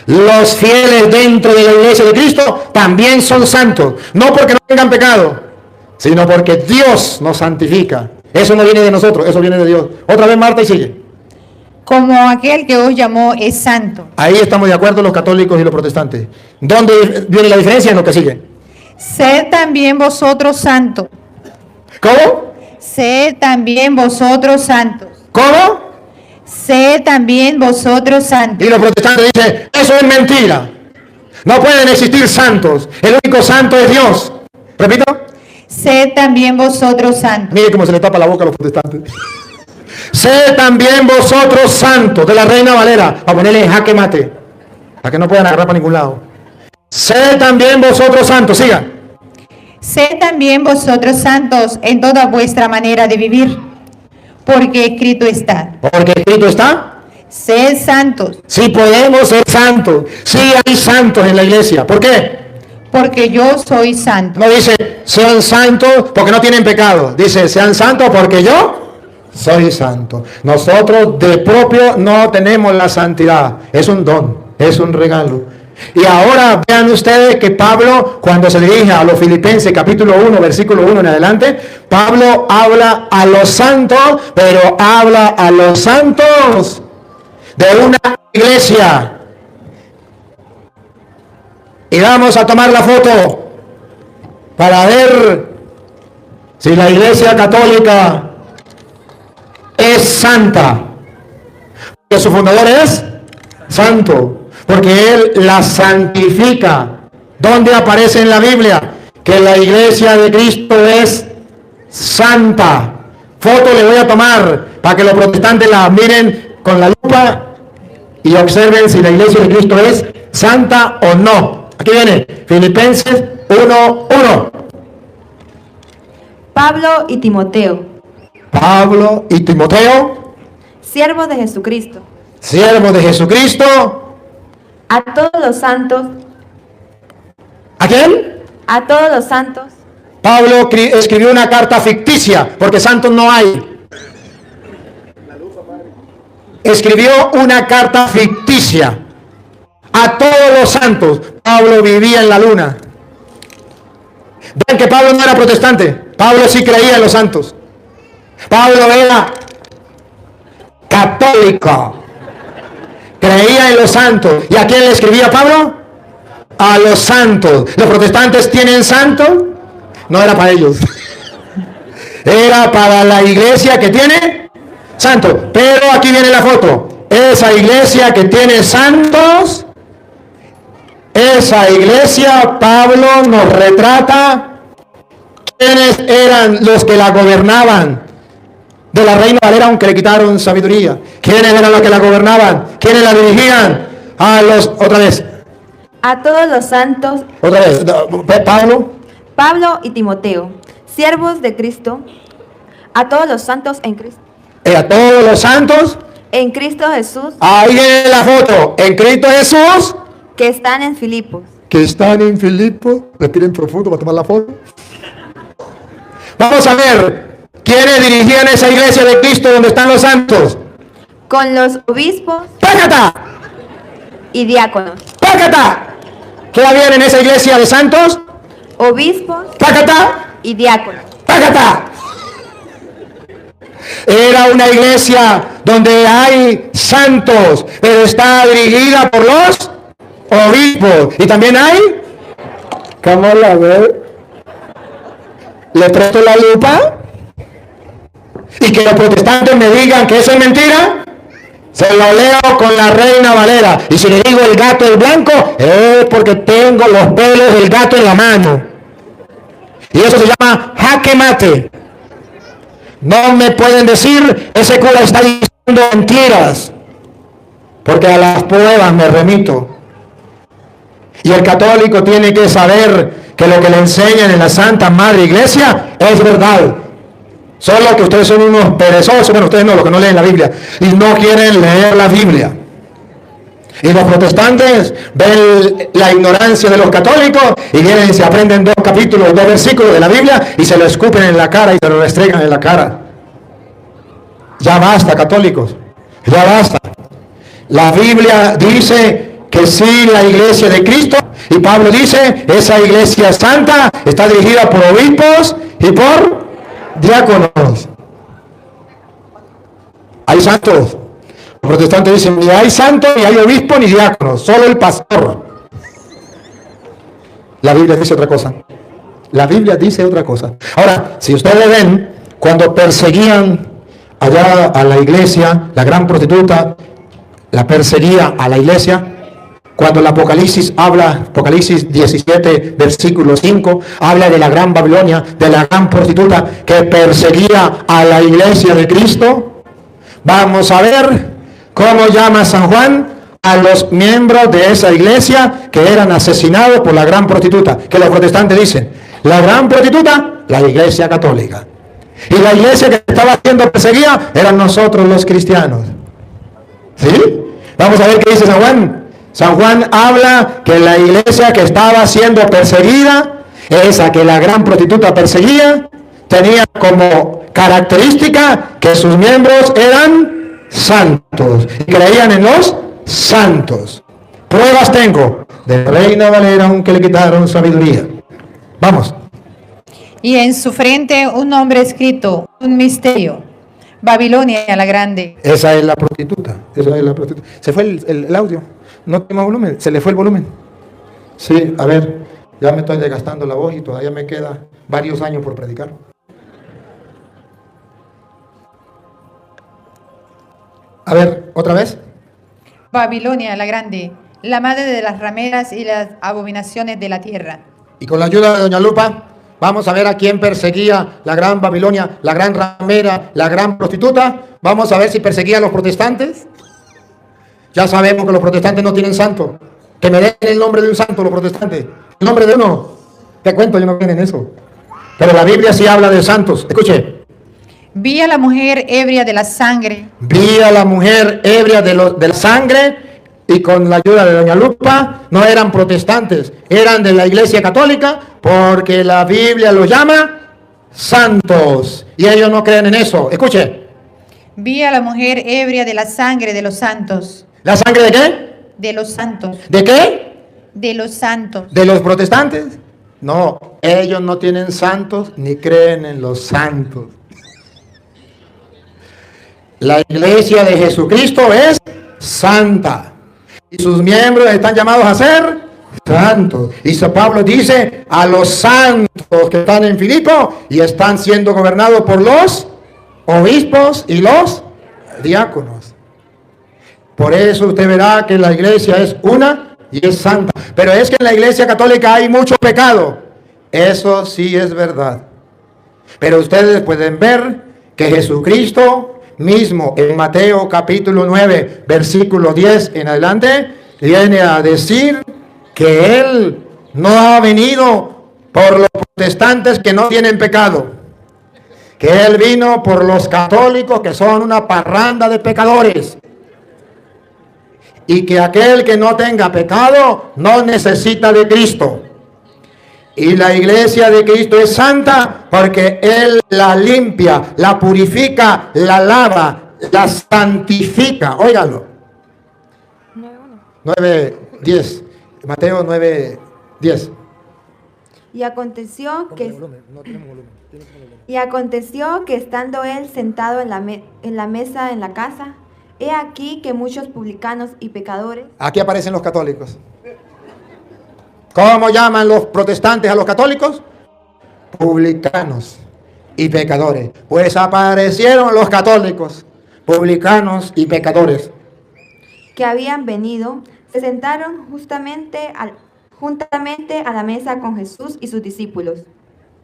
[SPEAKER 1] Los fieles dentro de la iglesia de Cristo también son santos. No porque no tengan pecado, sino porque Dios nos santifica. Eso no viene de nosotros, eso viene de Dios. Otra vez, Marta, y sigue.
[SPEAKER 2] Como aquel que os llamó es santo.
[SPEAKER 1] Ahí estamos de acuerdo los católicos y los protestantes. ¿Dónde viene la diferencia? En lo que sigue.
[SPEAKER 2] Sed también vosotros santos.
[SPEAKER 1] ¿Cómo?
[SPEAKER 2] Sed también vosotros santos.
[SPEAKER 1] ¿Cómo?
[SPEAKER 2] Sed también vosotros santos.
[SPEAKER 1] Y los protestantes dicen, eso es mentira. No pueden existir santos. El único santo es Dios. Repito.
[SPEAKER 2] Sed también vosotros santos.
[SPEAKER 1] Mire cómo se le tapa la boca a los protestantes. Sed también vosotros santos, de la Reina Valera, para ponerle en jaque mate, para que no puedan agarrar para ningún lado. Sed también vosotros santos, siga.
[SPEAKER 2] Sed también vosotros santos en toda vuestra manera de vivir, porque escrito está.
[SPEAKER 1] Porque escrito está.
[SPEAKER 2] Sed santos,
[SPEAKER 1] Sí podemos ser santos. Sí hay santos en la iglesia. ¿Por qué?
[SPEAKER 2] porque yo soy santo.
[SPEAKER 1] No dice sean santos porque no tienen pecado. Dice sean santos porque yo soy santo. Nosotros de propio no tenemos la santidad. Es un don, es un regalo. Y ahora vean ustedes que Pablo, cuando se dirige a los Filipenses, capítulo 1, versículo 1 en adelante, Pablo habla a los santos, pero habla a los santos de una iglesia. Y vamos a tomar la foto para ver si la iglesia católica es santa. Porque su fundador es santo. Porque Él la santifica. ¿Dónde aparece en la Biblia que la iglesia de Cristo es santa? Foto le voy a tomar para que los protestantes la miren con la lupa y observen si la iglesia de Cristo es santa o no. Aquí viene, Filipenses 1:1.
[SPEAKER 3] Pablo y Timoteo,
[SPEAKER 1] Pablo y Timoteo,
[SPEAKER 3] siervos de Jesucristo,
[SPEAKER 1] siervos de Jesucristo.
[SPEAKER 3] a todos los santos,
[SPEAKER 1] ¿A quién?
[SPEAKER 3] a todos los santos,
[SPEAKER 1] Pablo escribió una carta ficticia, porque santos no hay. Escribió una carta ficticia a todos los santos. Pablo vivía en la luna. Ven que Pablo no era protestante. Pablo sí creía en los santos. Pablo era católico. Creía en los santos. ¿Y a quién le escribía Pablo? A los santos. ¿Los protestantes tienen santos? No era para ellos. Era para la iglesia que tiene santos. Pero aquí viene la foto. Esa iglesia que tiene santos, esa iglesia, Pablo nos retrata quiénes eran los que la gobernaban. De la Reina Valera, aunque le quitaron sabiduría. ¿Quiénes eran los que la gobernaban? ¿Quiénes la dirigían? A los, otra vez,
[SPEAKER 3] a todos los santos,
[SPEAKER 1] otra vez, Pablo,
[SPEAKER 3] Pablo y Timoteo, siervos de Cristo, a todos los santos en Cristo,
[SPEAKER 1] a todos los santos.
[SPEAKER 3] en Cristo Jesús,
[SPEAKER 1] Ahí viene la foto, en Cristo Jesús,
[SPEAKER 3] que están en Filipos,
[SPEAKER 1] que están en Filipo. Respiren profundo para tomar la foto. Vamos a ver, ¿quiénes dirigían esa iglesia de Cristo donde están los santos?
[SPEAKER 3] con los obispos
[SPEAKER 1] ¡Pácata!
[SPEAKER 3] y diáconos,
[SPEAKER 1] ¡Pácata! ¿Qué había en esa iglesia de santos?
[SPEAKER 3] obispos
[SPEAKER 1] ¡Pácata!
[SPEAKER 3] y diáconos.
[SPEAKER 1] ¡Pácata! Era una iglesia donde hay santos, pero está dirigida por los obispos. Y también hay, ¿cómo la ve? ¿Le presto la lupa? Y que los protestantes me digan que eso es mentira. Se lo leo con la Reina Valera. Y si le digo el gato es blanco, es porque tengo los pelos del gato en la mano. Y eso se llama jaque mate. No me pueden decir, ese cura está diciendo mentiras. Porque a las pruebas me remito. Y el católico tiene que saber que lo que le enseñan en la Santa Madre Iglesia es verdad. Solo que ustedes son unos perezosos, bueno, ustedes no, los que no leen la Biblia, y no quieren leer la Biblia. Y los protestantes ven la ignorancia de los católicos y vienen y se aprenden 2 capítulos, 2 versículos de la Biblia y se lo escupen en la cara y se lo restregan en la cara. Ya basta, católicos, ya basta. La Biblia dice que sí, la iglesia de Cristo, y Pablo dice, esa iglesia santa está dirigida por obispos y por diáconos. Hay santos. Los protestantes dicen, ni hay santo, ni hay obispo, ni diácono, solo el pastor. La Biblia dice otra cosa. La Biblia dice otra cosa. Ahora, si ustedes ven, cuando perseguían allá a la iglesia, la gran prostituta la perseguía a la iglesia, Cuando el Apocalipsis habla, Apocalipsis 17, versículo 5, habla de la gran Babilonia, de la gran prostituta que perseguía a la iglesia de Cristo. Vamos a ver cómo llama San Juan a los miembros de esa iglesia que eran asesinados por la gran prostituta, que los protestantes dicen, la gran prostituta, la iglesia católica. Y la iglesia que estaba siendo perseguida eran nosotros los cristianos. ¿Sí? Vamos a ver qué dice San Juan. San Juan habla que la iglesia que estaba siendo perseguida, esa que la gran prostituta perseguía, tenía como característica que sus miembros eran santos y creían en los santos. Pruebas tengo de Reina Valera, aunque le quitaron sabiduría. Vamos.
[SPEAKER 2] Y en su frente un nombre escrito, un misterio, Babilonia la Grande.
[SPEAKER 1] Esa es la prostituta. Esa es la prostituta. Se fue el audio. No tiene más volumen. Se le fue el volumen. Sí, a ver. Ya me estoy desgastando la voz y todavía me queda varios años por predicar. A ver, otra vez.
[SPEAKER 2] Babilonia la Grande, la madre de las rameras y las abominaciones de la tierra.
[SPEAKER 1] Y con la ayuda de doña Lupa, vamos a ver a quién perseguía la gran Babilonia, la gran ramera, la gran prostituta. Vamos a ver si perseguía a los protestantes. Ya sabemos que los protestantes no tienen santo. Que me den el nombre de un santo los protestantes. El nombre de uno. ¿Qué cuento? Yo no creo en eso. Pero la Biblia sí habla de santos. Escuche.
[SPEAKER 2] Vi a la mujer ebria de la sangre.
[SPEAKER 1] Vi a la mujer ebria de la sangre, y con la ayuda de doña Lupa, no eran protestantes, eran de la iglesia católica, porque la Biblia los llama santos, y ellos no creen en eso. Escuche.
[SPEAKER 2] Vi a la mujer ebria de la sangre de los santos.
[SPEAKER 1] ¿La sangre de qué?
[SPEAKER 2] De los santos.
[SPEAKER 1] ¿De qué?
[SPEAKER 2] De los santos.
[SPEAKER 1] ¿De los protestantes? No, ellos no tienen santos ni creen en los santos. La iglesia de Jesucristo es santa. Y sus miembros están llamados a ser santos. Y San Pablo dice a los santos que están en Filipo y están siendo gobernados por los obispos y los diáconos. Por eso usted verá que la iglesia es una y es santa. Pero es que en la iglesia católica hay mucho pecado. Eso sí es verdad. Pero ustedes pueden ver que Jesucristo mismo en Mateo capítulo 9, versículo 10 en adelante, viene a decir que Él no ha venido por los protestantes que no tienen pecado, que Él vino por los católicos que son una parranda de pecadores, y que aquel que no tenga pecado no necesita de Cristo. Y la iglesia de Cristo es santa porque Él la limpia, la purifica, la lava, la santifica. Óigalo. 9:10. Mateo 9:10.
[SPEAKER 3] Y aconteció que estando él sentado en la mesa en la casa, he aquí que muchos publicanos y pecadores.
[SPEAKER 1] Aquí aparecen los católicos. ¿Cómo llaman los protestantes a los católicos? Publicanos y pecadores. Pues aparecieron los católicos, publicanos y pecadores,
[SPEAKER 3] que habían venido, se sentaron juntamente a la mesa con Jesús y sus discípulos.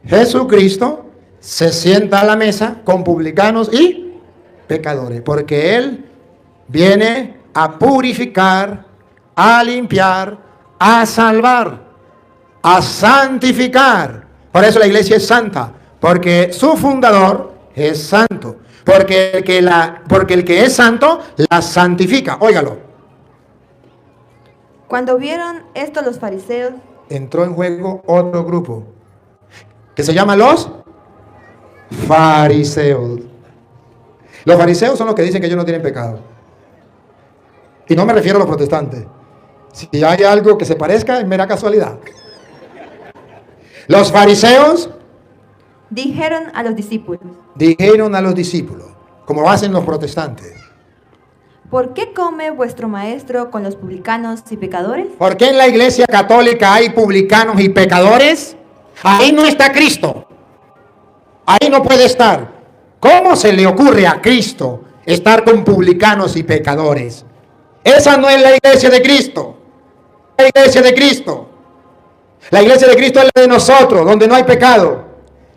[SPEAKER 1] Jesucristo se sienta a la mesa con publicanos y pecadores, porque Él viene a purificar, a limpiar, a salvar, a santificar. Por eso la iglesia es santa, porque su fundador es santo, porque el que es santo la santifica. Óigalo.
[SPEAKER 3] Cuando vieron esto los fariseos,
[SPEAKER 1] entró en juego otro grupo que se llama los fariseos. Los fariseos son los que dicen que ellos no tienen pecado, y no me refiero a los protestantes. Si hay algo que se parezca, es mera casualidad. Los fariseos
[SPEAKER 3] dijeron a los discípulos,
[SPEAKER 1] como hacen los protestantes:
[SPEAKER 3] ¿por qué come vuestro maestro con los publicanos y pecadores?
[SPEAKER 1] ¿Por qué en la iglesia católica hay publicanos y pecadores? Ahí no está Cristo. Ahí no puede estar. ¿Cómo se le ocurre a Cristo estar con publicanos y pecadores? Esa no es la iglesia de Cristo. La iglesia de Cristo. La iglesia de Cristo es la de nosotros, donde no hay pecado.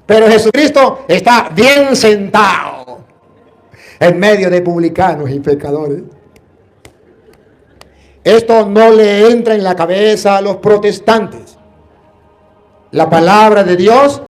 [SPEAKER 1] Pero Jesucristo está bien sentado en medio de publicanos y pecadores. Esto no le entra en la cabeza a los protestantes. La palabra de Dios